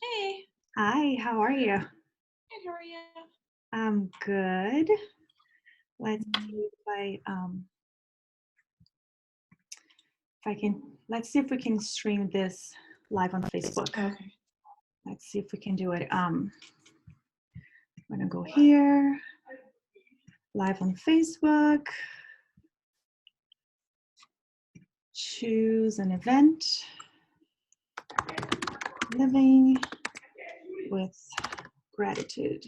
Hey, Hi, how are you? good, how are you? I'm good. Let's see Mhm. if I can let's see if we can stream this live on Facebook. Okay. Let's see if we can do it. I'm gonna go here, live on Facebook, choose an event, living with gratitude.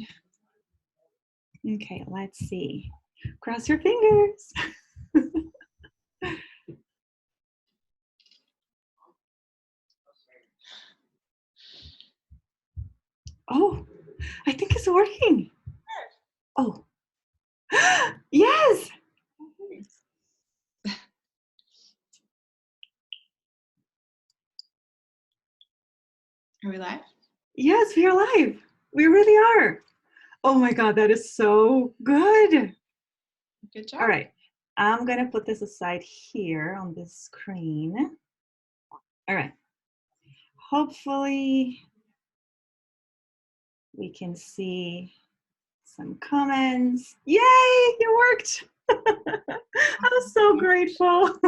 Okay, let's see. Cross your fingers. Oh, I think it's working. Oh, yes, Are we live? yes, we are live. We really are. Oh my God, that is so good. Good All job. right, I'm gonna put this aside here on this screen. All right, hopefully we can see some comments. Yay, it worked. I'm Awesome. so grateful.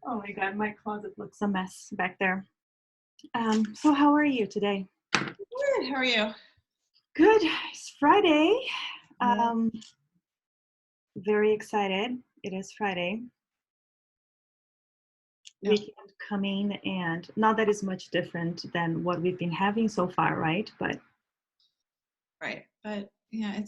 Oh my God, my closet looks a mess back there. So how are you today? Good, how are you? Good, it's Friday. Yeah. Um, very excited. It is Friday. Yeah, Weekend coming, and not that is much different than what we've been having so far, right? But right. But yeah, I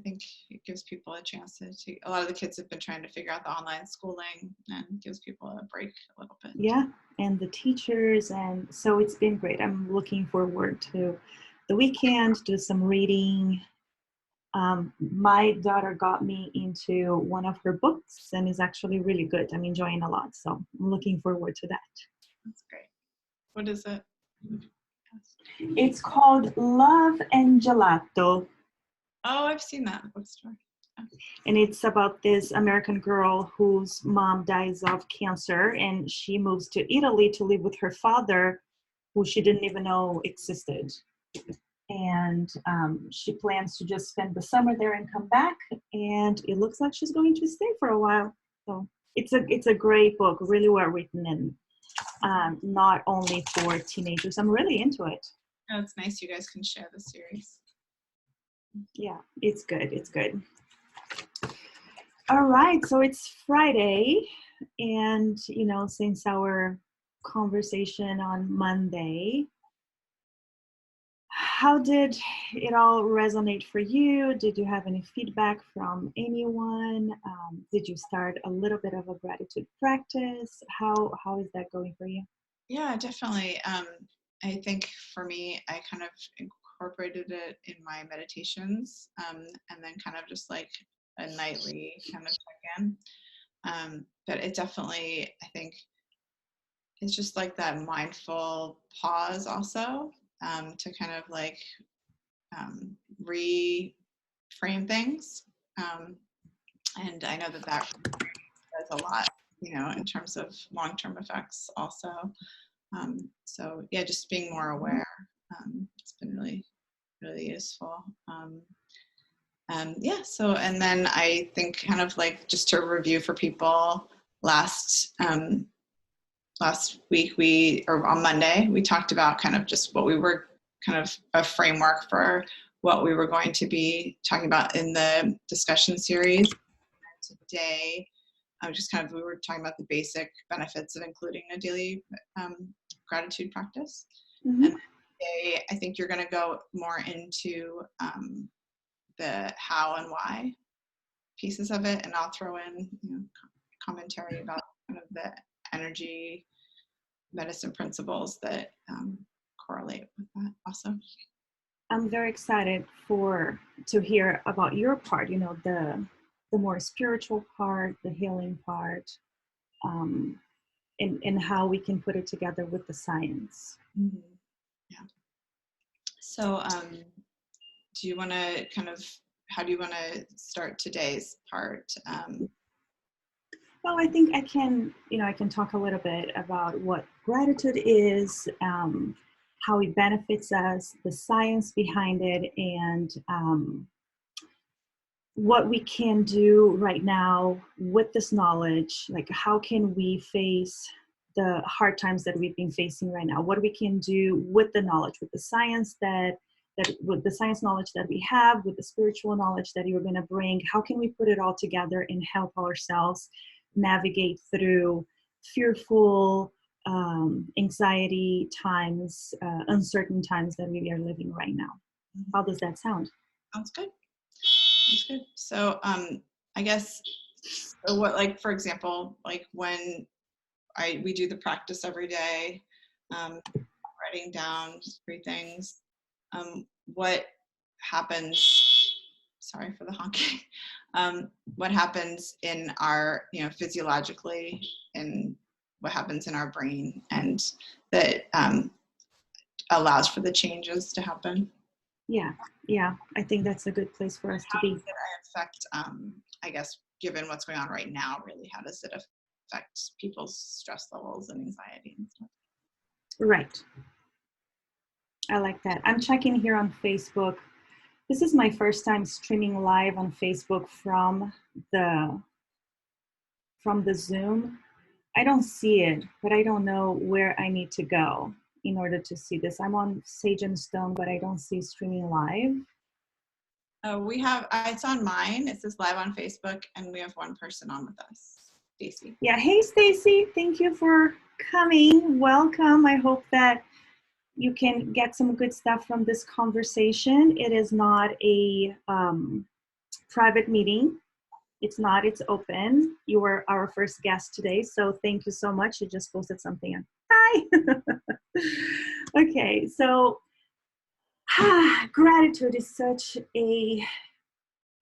think it gives people a chance a lot of the kids have been trying to figure out the online schooling and gives people a break a little bit. yeah, and the teachers, and so it's been great. I'm looking forward to the weekend, do some reading. My daughter got me into one of her books and is actually really good. I'm enjoying a lot, so I'm looking forward to that. That's great. What is it? It's called Love and Gelato, Oh, I've seen that in the bookstore. Yeah. and it's about this American girl whose mom dies of cancer, and she moves to Italy to live with her father, who she didn't even know existed. And she plans to just spend the summer there and come back. And it looks like she's going to stay for a while. So it's a great book, really well written, and not only for teenagers. I'm really into it. Oh, it's nice you guys can share the series. Yeah, it's good. It's good. All right, so it's Friday, and since our conversation on Monday, how did it all resonate for you? Did you have any feedback from anyone? Did you start a little bit of a gratitude practice? How is that going for you? Yeah, definitely. I think for me, I kind of incorporated it in my meditations, and then kind of just like a nightly kind of check in. But it definitely, I think, it's just like that mindful pause also, to kind of like reframe things. Um, and I know that that does a lot, in terms of long term effects also. So yeah, just being more aware. It's been really, really useful. Yeah. So and then I think kind of like just to review for people, last week or on Monday we talked about kind of just what we were kind of a framework for what we were going to be talking about in the discussion series. Today, just kind of we were talking about the basic benefits of including a daily gratitude practice. And Hmm. today, I think you're going to go more into the how and why pieces of it, and I'll throw in commentary about kind of the energy medicine principles that correlate with that also. I'm very excited for to hear about your part. The more spiritual part, the healing part, um, and how we can put it together with the science. Mm-hmm. Yeah. So, do you want to how do you want to start today's part? Well, I think I can talk a little bit about what gratitude is, how it benefits us, the science behind it, and what we can do right now with this knowledge. Like, how can we face the hard times that we've been facing right now? What we can do with the knowledge, with the science that with the science knowledge that we have, with the spiritual knowledge that you're going to bring, how can we put it all together and help ourselves navigate through fearful, anxiety times, uncertain times that we are living right now? How does that sound? Sounds good. Sounds good. So I guess, so what, like, for example, like when we do the practice every day, writing down 3 things, what happens, sorry for the honking, what happens in our, physiologically, and what happens in our brain, and that allows for the changes to happen. Yeah, I think that's a good place for us to be. How does it affect, I guess, given what's going on right now, really, how does it affect people's stress levels and anxiety and stuff? Right. I like that. I'm checking here on Facebook. This is my first time streaming live on Facebook from the Zoom. I don't see it, but I don't know where I need to go in order to see this. I'm on Sage and Stone, but I don't see streaming live. We have, it's on mine. It says live on Facebook, and we have one person on with us, Stacy. Yeah, hey Stacy, thank you for coming. Welcome. I hope that you can get some good stuff from this conversation. It is not a private meeting. It's not, it's open. You were our first guest today, so thank you so much. You just posted something on. Hi. Okay, so gratitude is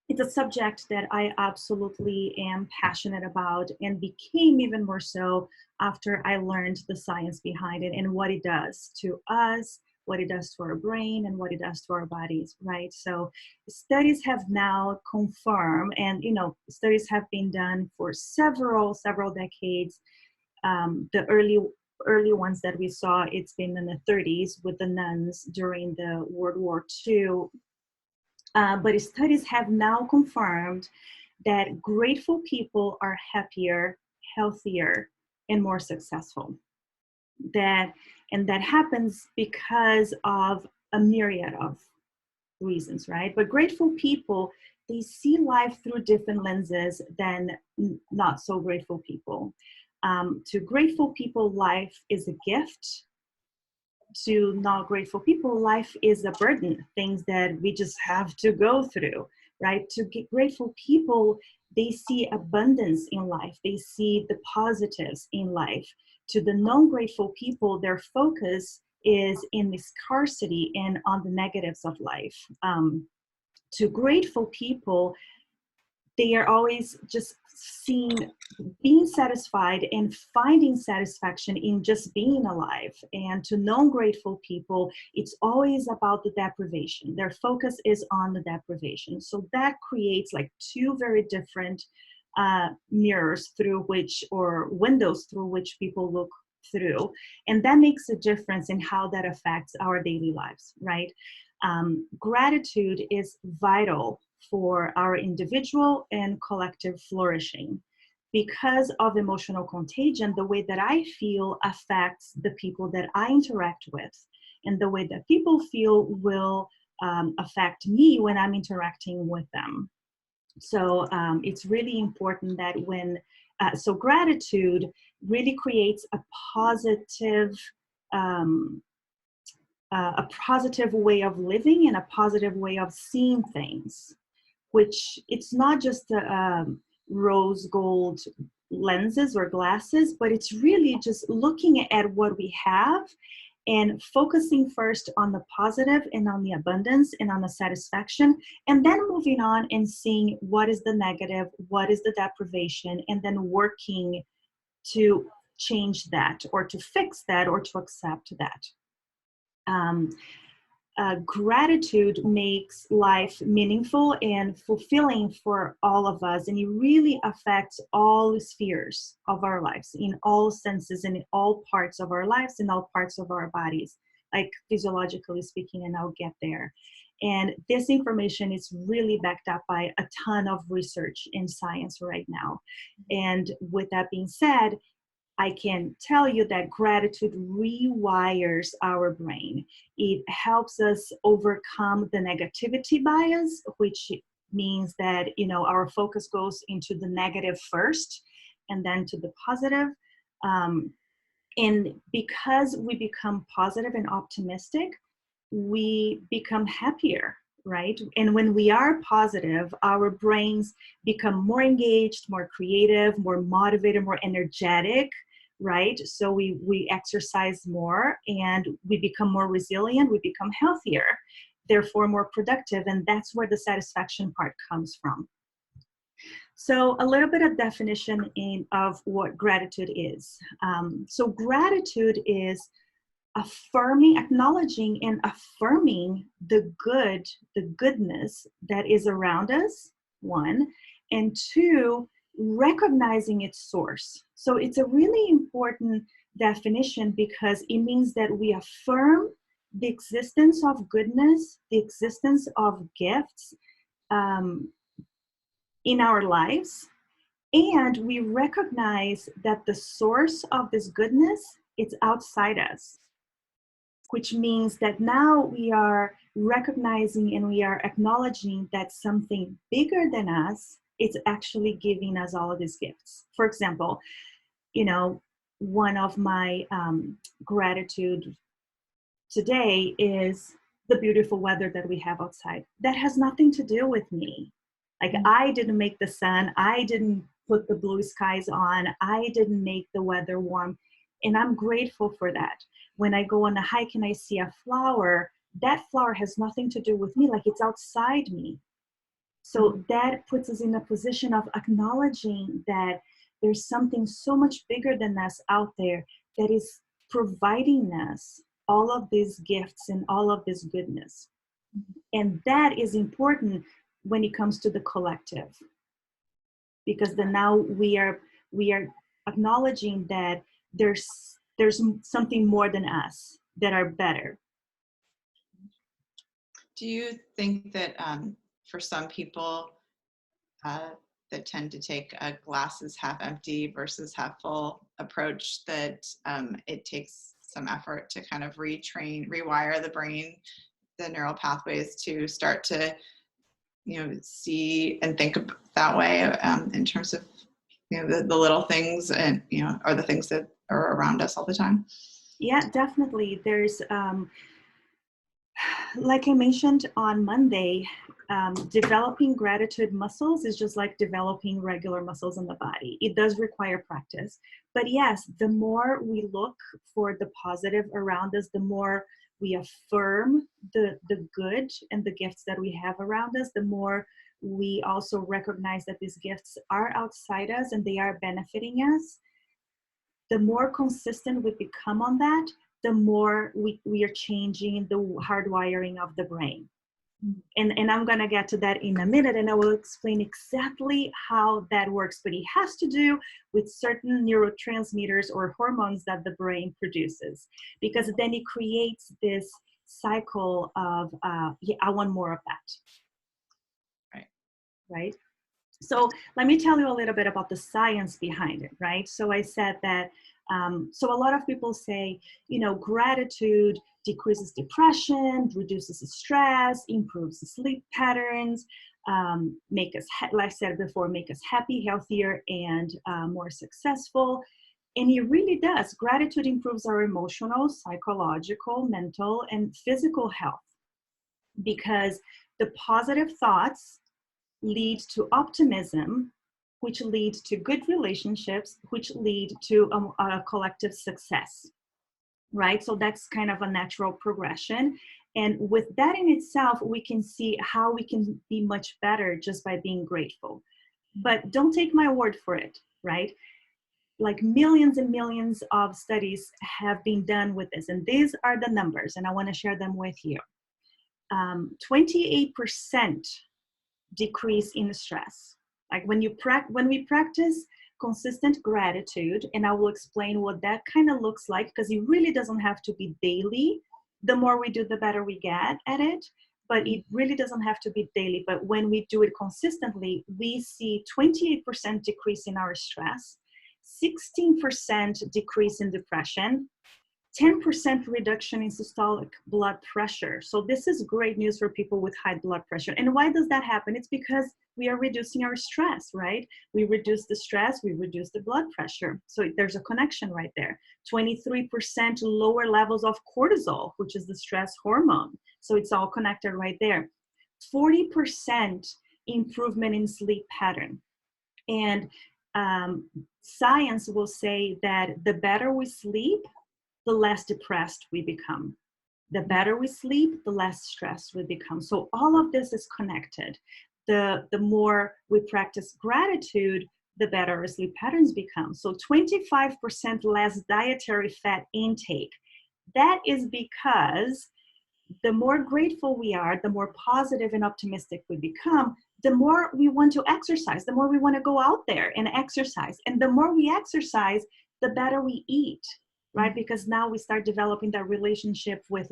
it's a subject that I absolutely am passionate about, and became even more so after I learned the science behind it and what it does to us, what it does to our brain, and what it does to our bodies, right? So studies have now confirmed, and studies have been done for several decades. The early ones that we saw, it's been in the 30s with the nuns during the World War II. But studies have now confirmed that grateful people are happier, healthier, and more successful. And that happens because of a myriad of reasons, right? But grateful people, they see life through different lenses than not so grateful people. To grateful people, life is a gift. To not grateful people, life is a burden, things that we just have to go through, right? To get grateful people, they see abundance in life, they see the positives in life. To the non-grateful people, their focus is in the scarcity and on the negatives of life. To grateful people, they are always just being satisfied and finding satisfaction in just being alive. And to non-grateful people, it's always about the deprivation. Their focus is on the deprivation. So that creates like 2 very different mirrors through which, or windows through which people look through. And that makes a difference in how that affects our daily lives, right? Gratitude is vital for our individual and collective flourishing. Because of emotional contagion, the way that I feel affects the people that I interact with, and the way that people feel will affect me when I'm interacting with them. So it's really important that so gratitude really creates a positive way of living and a positive way of seeing things, which it's not just rose gold lenses or glasses, but it's really just looking at what we have and focusing first on the positive and on the abundance and on the satisfaction, and then moving on and seeing what is the negative, what is the deprivation, and then working to change that or to fix that or to accept that. gratitude makes life meaningful and fulfilling for all of us, and it really affects all spheres of our lives, in all senses, and in all parts of our lives, in all parts of our bodies, like physiologically speaking, and I'll get there. And this information is really backed up by a ton of research in science right now. And with that being said, I can tell you that gratitude rewires our brain. It helps us overcome the negativity bias, which means that, you know, our focus goes into the negative first and then to the positive. And because we become positive and optimistic, we become happier, right? And when we are positive, our brains become more engaged, more creative, more motivated, more energetic, right? So we exercise more and we become more resilient, we become healthier, therefore more productive. And that's where the satisfaction part comes from. So a little bit of definition of what gratitude is. So gratitude is affirming, acknowledging and affirming the good, the goodness that is around us, one, and two, recognizing its source. So it's a really important definition because it means that we affirm the existence of goodness, the existence of gifts in our lives, and we recognize that the source of this goodness is outside us, which means that now we are recognizing and we are acknowledging that something bigger than us is actually giving us all of these gifts. For example, you know, one of my gratitude today is the beautiful weather that we have outside. That has nothing to do with me. Like, I didn't make the sun, I didn't put the blue skies on, I didn't make the weather warm, and I'm grateful for that. When I go on a hike and I see a flower, that flower has nothing to do with me, like it's outside me. So that puts us in a position of acknowledging that there's something so much bigger than us out there that is providing us all of these gifts and all of this goodness. And that is important when it comes to the collective, because then now we are acknowledging that there's something more than us that are better. Do you think that for some people that tend to take a glasses half empty versus half full approach, that it takes some effort to kind of rewire the brain, the neural pathways to start to, you know, see and think that way in terms of, you know, the little things and, you know, or the things that are around us all the time? Yeah, definitely. There's, like I mentioned on Monday, developing gratitude muscles is just like developing regular muscles in the body. It does require practice. But yes, the more we look for the positive around us, the more we affirm the good and the gifts that we have around us, the more we also recognize that these gifts are outside us and they are benefiting us. The more consistent we become on that, the more we are changing the hardwiring of the brain. And I'm going to get to that in a minute, and I will explain exactly how that works. But it has to do with certain neurotransmitters or hormones that the brain produces, because then it creates this cycle of, yeah, I want more of that. Right? So let me tell you a little bit about the science behind it, right? So I said that, so a lot of people say, you know, gratitude decreases depression, reduces stress, improves sleep patterns, make us, like I said before, make us happy, healthier, and more successful. And it really does. Gratitude improves our emotional, psychological, mental, and physical health, because the positive thoughts lead to optimism, which lead to good relationships, which lead to a collective success, right? So that's kind of a natural progression. And with that in itself, we can see how we can be much better just by being grateful. But don't take my word for it, right? Like millions and millions of studies have been done with this. And these are the numbers, and I want to share them with you. 28% decrease in stress. Like when we practice consistent gratitude, and I will explain what that kind of looks like, because it really doesn't have to be daily. The more we do, the better we get at it, but it really doesn't have to be daily. But when we do it consistently, we see 28% decrease in our stress, 16% decrease in depression, 10% reduction in systolic blood pressure. So this is great news for people with high blood pressure. And why does that happen? It's because we are reducing our stress, right? We reduce the stress, we reduce the blood pressure. So there's a connection right there. 23% lower levels of cortisol, which is the stress hormone. So it's all connected right there. 40% improvement in sleep pattern. And science will say that the better we sleep, the less depressed we become. The better we sleep, the less stressed we become. So all of this is connected. The more we practice gratitude, the better our sleep patterns become. So 25% less dietary fat intake. That is because the more grateful we are, the more positive and optimistic we become, the more we want to exercise, the more we want to go out there and exercise. And the more we exercise, the better we eat. Right? Because now we start developing that relationship with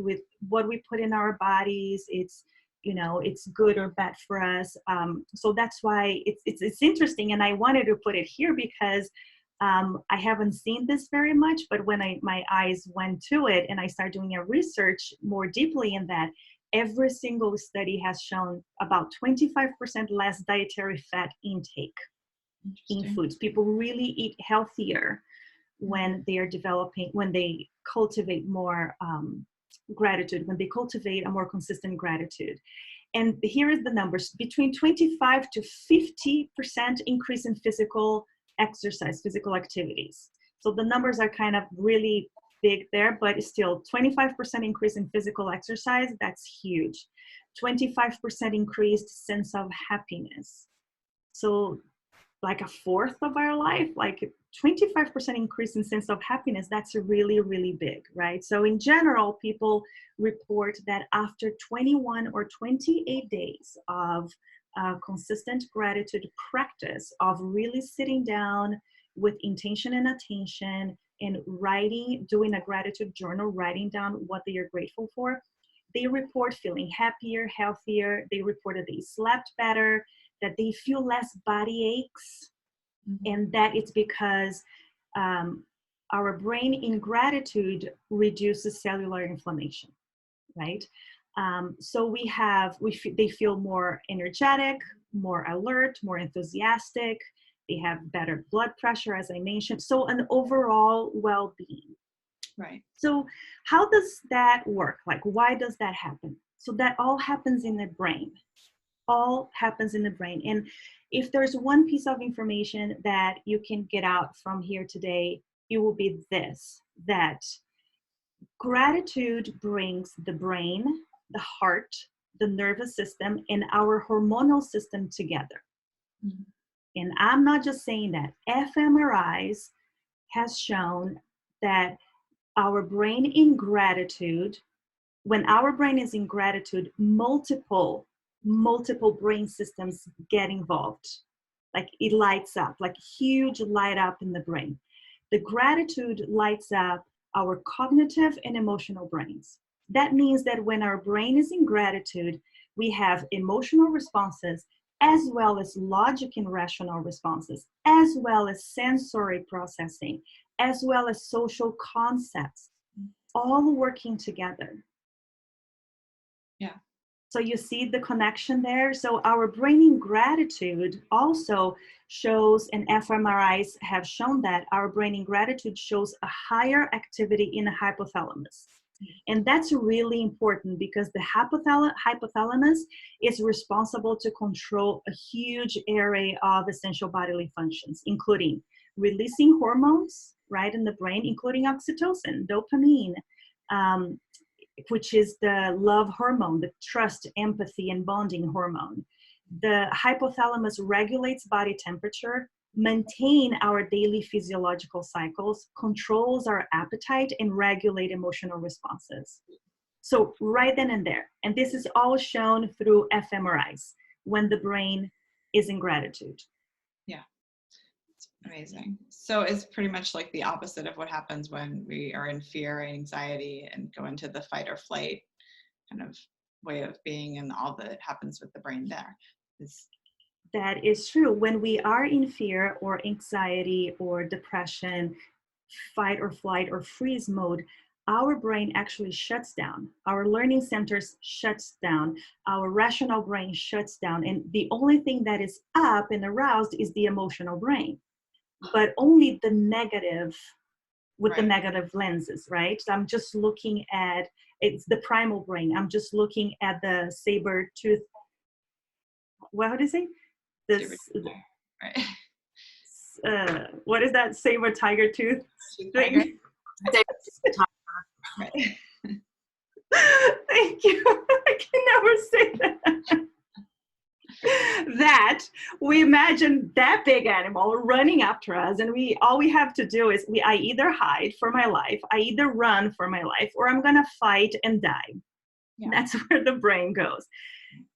what we put in our bodies. It's, it's good or bad for us. So that's why it's interesting. And I wanted to put it here because I haven't seen this very much, but when my eyes went to it and I started doing a research more deeply in that, every single study has shown about 25% less dietary fat intake in foods. People really eat healthier when they cultivate more gratitude, when they cultivate a more consistent gratitude. And here is the numbers: between 25 to 50% increase in physical exercise, physical activities. So the numbers are kind of really big there, but still 25% increase in physical exercise, that's huge. 25% increased sense of happiness. So like a fourth of our life, like 25% increase in sense of happiness, that's really, really big, right? So in general, people report that after 21 or 28 days of consistent gratitude practice, of really sitting down with intention and attention and writing, doing a gratitude journal, writing down what they are grateful for, they report feeling happier, healthier. They report that they slept better, that they feel less body aches, and that it's because our brain in gratitude reduces cellular inflammation, right? So they feel more energetic, more alert, more enthusiastic. They have better blood pressure, as I mentioned. So an overall well-being. Right. So how does that work? Like, why does that happen? So that all happens in the brain. All happens in the brain. And if there's one piece of information that you can get out from here today, it will be this: that gratitude brings the brain, the heart, the nervous system, and our hormonal system together. Mm-hmm. And I'm not just saying that. fMRIs has shown that our brain in gratitude, when our brain is in gratitude, multiple brain systems get involved. Like it lights up, like huge light up in the brain. The gratitude lights up our cognitive and emotional brains. That means that when our brain is in gratitude, we have emotional responses as well as logic and rational responses, as well as sensory processing, as well as social concepts, all working together. Yeah. So you see the connection there. So our brain in gratitude also shows, and fMRIs have shown that our brain in gratitude shows a higher activity in the hypothalamus. And that's really important because the hypothalamus is responsible to control a huge array of essential bodily functions, including releasing hormones, right, in the brain, including oxytocin, dopamine, which is the love hormone, the trust, empathy, and bonding hormone. The hypothalamus regulates body temperature, maintain our daily physiological cycles, controls our appetite, and regulate emotional responses. So right then and there. And this is all shown through fMRIs when the brain is in gratitude. Yeah. It's amazing. So it's pretty much like the opposite of what happens when we are in fear and anxiety and go into the fight or flight kind of way of being, and all that happens with the brain there. That is true. When we are in fear or anxiety or depression, fight or flight or freeze mode, our brain actually shuts down. Our learning centers shuts down. Our rational brain shuts down. And the only thing that is up and aroused is the emotional brain, but only the negative with the negative lenses, right? So I'm just looking at, it's the primal brain. I'm just looking at the saber tooth. What do you say? This, right. What is that saber tiger tooth thing? Right. Thank you. I can never say that. That we imagine that big animal running after us, and all we have to do is I either hide for my life, I either run for my life, or I'm gonna fight and die. Yeah. That's where the brain goes.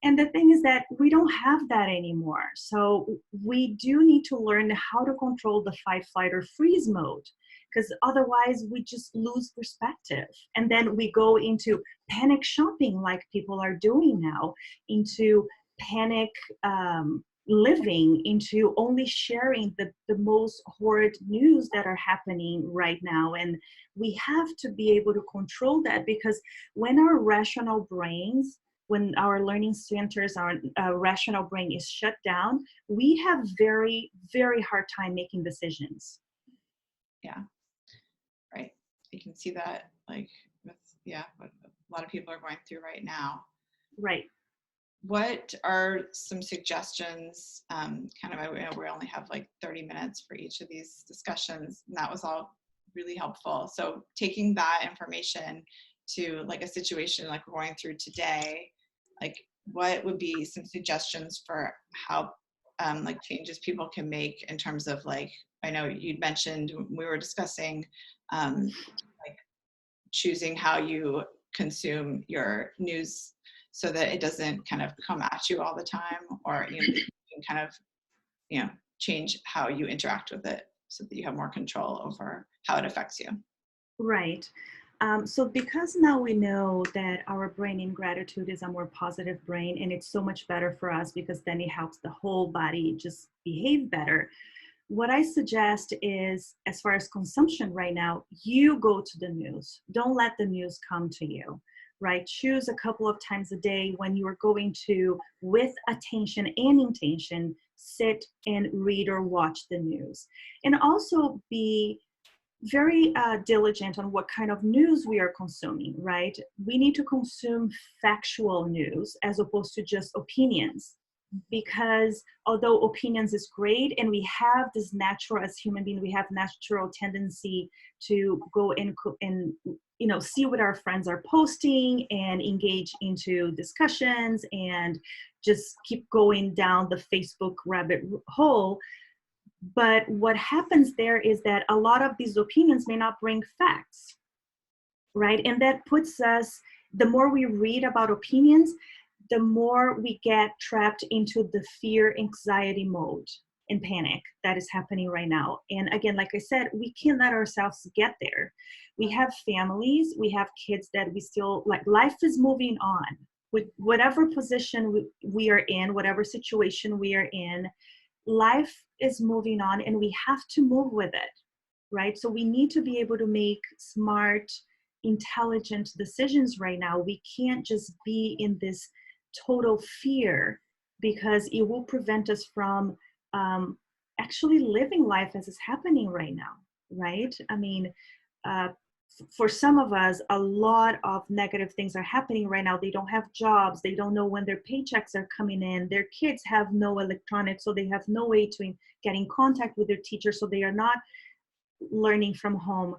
And the thing is that we don't have that anymore. So we do need to learn how to control the fight, flight, or freeze mode, because otherwise we just lose perspective. And then we go into panic shopping like people are doing now, into panic living, into only sharing the most horrid news that are happening right now. And we have to be able to control that, because when our rational brains, when our learning centers, our rational brain is shut down, we have very, very hard time making decisions. Yeah, right. You can see that like with, what a lot of people are going through right now. Right. What are some suggestions, we only have like 30 minutes for each of these discussions, and that was all really helpful. So taking that information to like a situation like we're going through today, like what would be some suggestions for how like changes people can make in terms of, like, I know you'd mentioned we were discussing like choosing how you consume your news so that it doesn't kind of come at you all the time, or you can kind of change how you interact with it so that you have more control over how it affects you. Right. So because now we know that our brain in gratitude is a more positive brain, and it's so much better for us because then it helps the whole body just behave better. What I suggest is, as far as consumption right now, you go to the news. Don't let the news come to you, right? Choose a couple of times a day when you are going to, with attention and intention, sit and read or watch the news. And also be very diligent on what kind of news we are consuming, right? We need to consume factual news as opposed to just opinions, because although opinions is great, and we have this natural, as human beings, we have natural tendency to go and see what our friends are posting and engage into discussions and just keep going down the Facebook rabbit hole. But what happens there is that a lot of these opinions may not bring facts, right? And that puts us, the more we read about opinions, the more we get trapped into the fear, anxiety mode and panic that is happening right now. And again, like I said, we can't let ourselves get there. We have families, we have kids that we still, like, life is moving on. With whatever position we are in, whatever situation we are in, life is moving on, and we have to move with it, right? So we need to be able to make smart, intelligent decisions right now. We can't just be in this total fear, because it will prevent us from actually living life as is happening right now, right? I mean, for some of us, a lot of negative things are happening right now. They don't have jobs. They don't know when their paychecks are coming in. Their kids have no electronics, so they have no way to get in contact with their teacher, so they are not learning from home.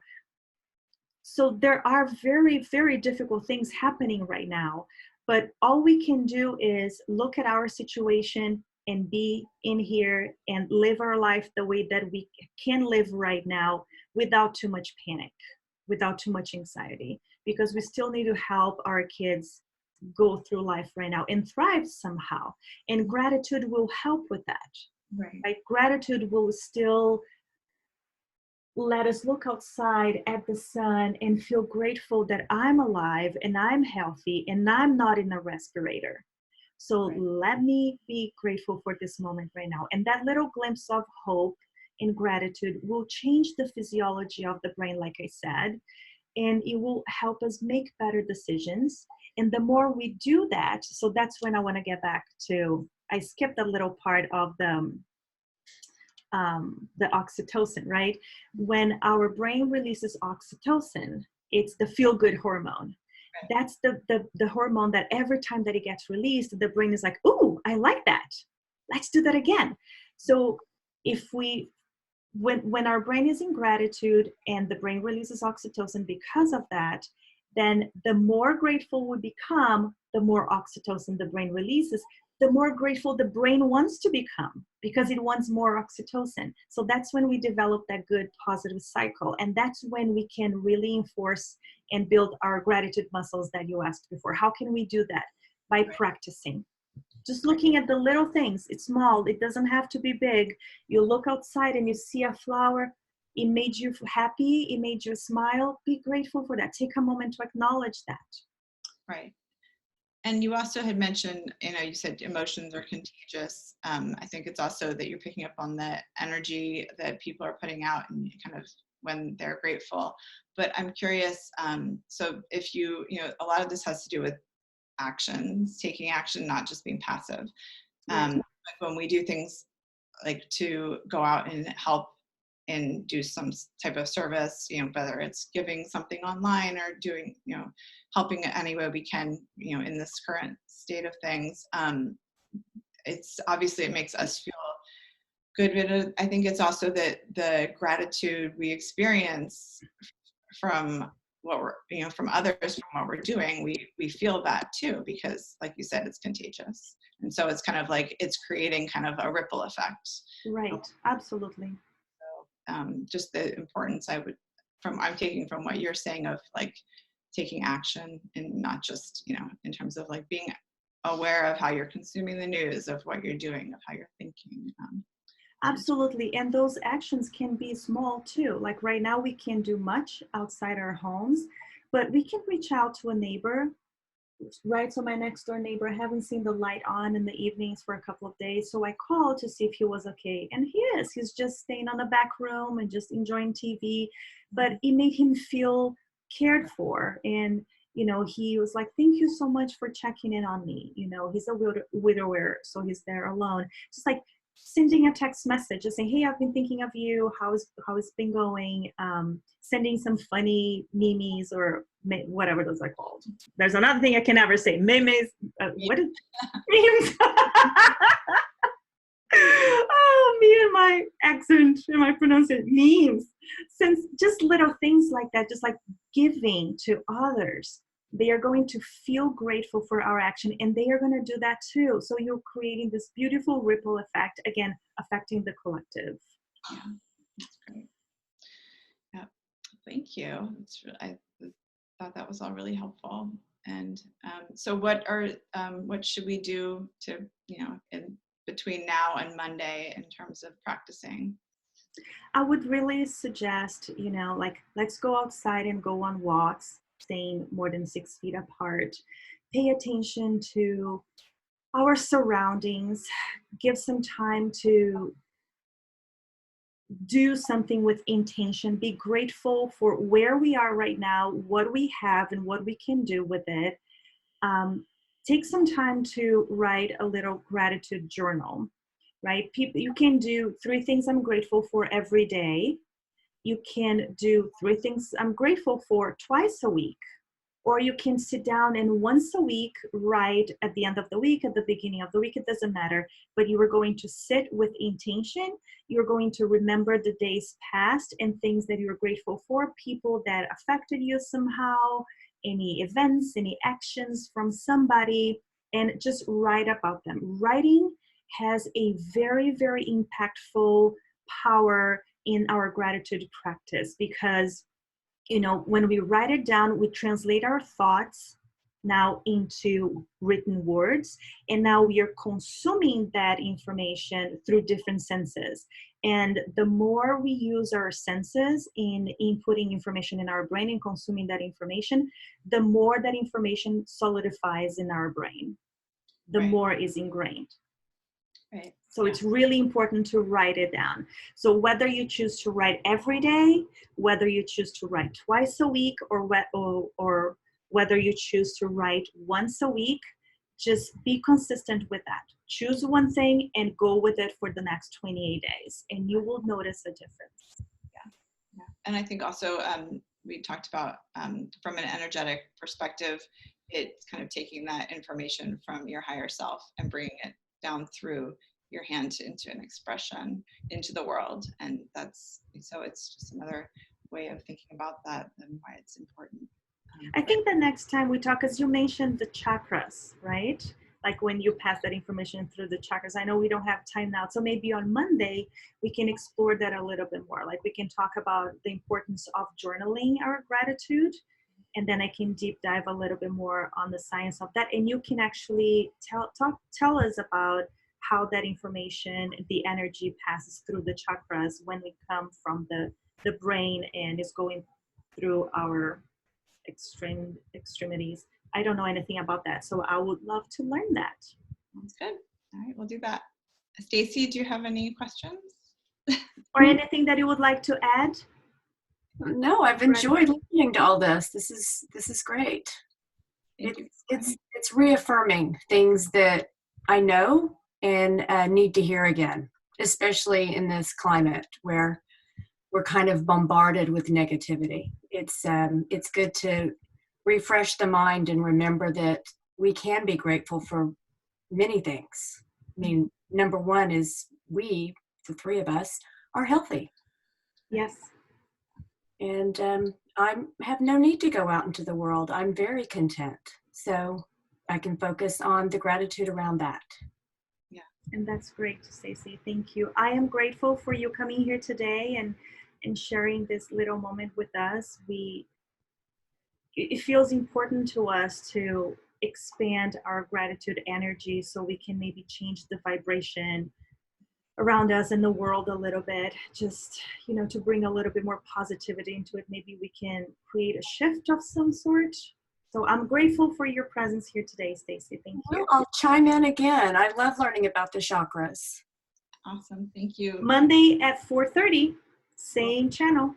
So there are very, very difficult things happening right now. But all we can do is look at our situation and be in here and live our life the way that we can live right now without too much panic, without too much anxiety, because we still need to help our kids go through life right now and thrive somehow. And gratitude will help with that. Right. Right? Gratitude will still let us look outside at the sun and feel grateful that I'm alive and I'm healthy and I'm not in a respirator. So Right. let me be grateful for this moment right now. And that little glimpse of hope and gratitude will change the physiology of the brain, like I said, and it will help us make better decisions. And the more we do that, so that's when I want to get back to, I skipped a little part of the oxytocin, right? When our brain releases oxytocin, it's the feel-good hormone. Right. That's the hormone that every time that it gets released, the brain is like, ooh, I like that. Let's do that again. So if we, when our brain is in gratitude and the brain releases oxytocin because of that, then the more grateful we become, the more oxytocin the brain releases, the more grateful the brain wants to become because it wants more oxytocin. So that's when we develop that good positive cycle. And that's when we can really enforce and build our gratitude muscles that you asked before. How can we do that? By practicing. Just looking at the little things. It's small. It doesn't have to be big. You look outside and you see a flower. It made you happy. It made you smile. Be grateful for that. Take a moment to acknowledge that. Right. And you also had mentioned, you said emotions are contagious. I think it's also that you're picking up on the energy that people are putting out and kind of when they're grateful. But I'm curious, so if a lot of this has to do with actions, taking action, not just being passive. Like when we do things like to go out and help and do some type of service, whether it's giving something online or doing, helping any way we can, in this current state of things. It's obviously it makes us feel good, but I think it's also that the gratitude we experience from what we're, from others, from what we're doing, we feel that too, because like you said, it's contagious. And so it's kind of like, it's creating kind of a ripple effect. Right. Absolutely. Just the importance I'm taking from what you're saying of like taking action and not just, in terms of like being aware of how you're consuming the news, of what you're doing, of how you're thinking. Absolutely. And those actions can be small too. Like right now, we can't do much outside our homes, but we can reach out to a neighbor, right? So my next door neighbor, I haven't seen the light on in the evenings for a couple of days. So I called to see if he was okay. And he is. He's just staying on the back room and just enjoying TV. But it made him feel cared for. And, he was like, thank you so much for checking in on me. He's a widower, so he's there alone. Just like sending a text message, just saying, hey, I've been thinking of you. How it's been going? Sending some funny memes or whatever those are called. There's another thing I can never say. Memes. What is memes? Oh, me and my accent and my pronunciation. Memes. Since just little things like that, just like giving to others, they are going to feel grateful for our action and they are going to do that too. So you're creating this beautiful ripple effect, again, affecting the collective. Yeah, that's great. Yeah, thank you. I thought that was all really helpful. And so what should we do to, in between now and Monday in terms of practicing? I would really suggest, like, let's go outside and go on walks, staying more than 6 feet apart. Pay attention to our surroundings. Give some time to do something with intention. Be grateful for where we are right now, what we have, and what we can do with it. Take some time to write a little gratitude journal, right? You can do 3 things I'm grateful for every day. You can do 3 things I'm grateful for twice a week. Or you can sit down and once a week write at the end of the week, at the beginning of the week, it doesn't matter. But you are going to sit with intention. You're going to remember the days past and things that you're grateful for, people that affected you somehow, any events, any actions from somebody, and just write about them. Writing has a very, very impactful power in our gratitude practice because when we write it down, we translate our thoughts now into written words, and now we are consuming that information through different senses. And the more we use our senses in inputting information in our brain and consuming that information, the more that information solidifies in our brain, the more is ingrained. Right. So it's really important to write it down. So whether you choose to write every day, whether you choose to write twice a week, or whether you choose to write once a week, just be consistent with that. Choose one thing and go with it for the next 28 days, and you will notice a difference. Yeah. And I think also we talked about from an energetic perspective, it's kind of taking that information from your higher self and bringing it down through your hand into an expression into the world. And so it's just another way of thinking about that and why it's important. I think the next time we talk, as you mentioned the chakras, right? Like when you pass that information through the chakras. I know we don't have time now, so maybe on Monday we can explore that a little bit more. Like we can talk about the importance of journaling our gratitude, and then I can deep dive a little bit more on the science of that. And you can actually tell us about how that information, the energy passes through the chakras when we come from the brain and is going through our extremities. I don't know anything about that, so I would love to learn that. Sounds good. All right, we'll do that. Stacy, do you have any questions? Or anything that you would like to add? No, I've enjoyed listening to all this. This is great. It's reaffirming things that I know and need to hear again, especially in this climate where we're kind of bombarded with negativity. It's good to refresh the mind and remember that we can be grateful for many things. I mean, number one is we, the three of us, are healthy. Yes. And I have no need to go out into the world. I'm very content. So I can focus on the gratitude around that. Yeah. And that's great, Stacey. Thank you. I am grateful for you coming here today and sharing this little moment with us. It feels important to us to expand our gratitude energy so we can maybe change the vibration around us in the world a little bit, just, to bring a little bit more positivity into it. Maybe we can create a shift of some sort. So I'm grateful for your presence here today, Stacey. Thank you. Well, I'll chime in again. I love learning about the chakras. Awesome. Thank you. Monday at 4:30, same channel.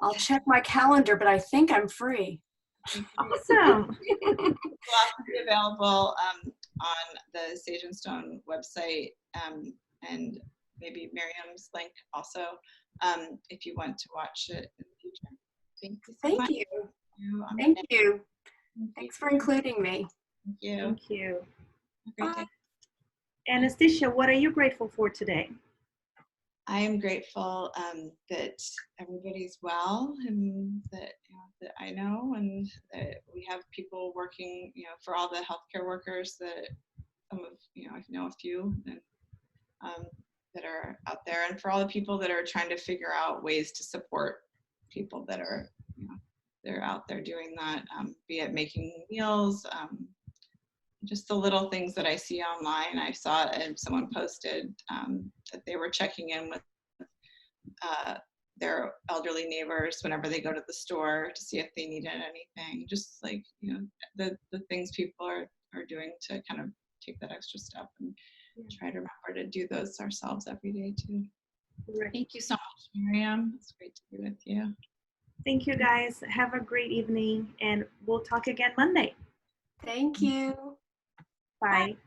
I'll check my calendar, but I think I'm free. Awesome. We'll also be available on the Sage and Stone website and maybe Miriam's link also if you want to watch it in the future. Thank you so much. Thank you. Thanks for including me. Thank you. Thank you. Great day. Anastasia, what are you grateful for today? I am grateful that everybody's well, and that that I know, and that we have people working, for all the healthcare workers that some of I know a few and that are out there, and for all the people that are trying to figure out ways to support people that are they're out there doing that, be it making meals. Just the little things that I see online. I saw it and someone posted that they were checking in with their elderly neighbors whenever they go to the store to see if they needed anything. Just like, the things people are doing to kind of take that extra step and try to remember to do those ourselves every day too. Right. Thank you so much, Miriam. It's great to be with you. Thank you, guys. Have a great evening, and we'll talk again Monday. Thank you. Bye.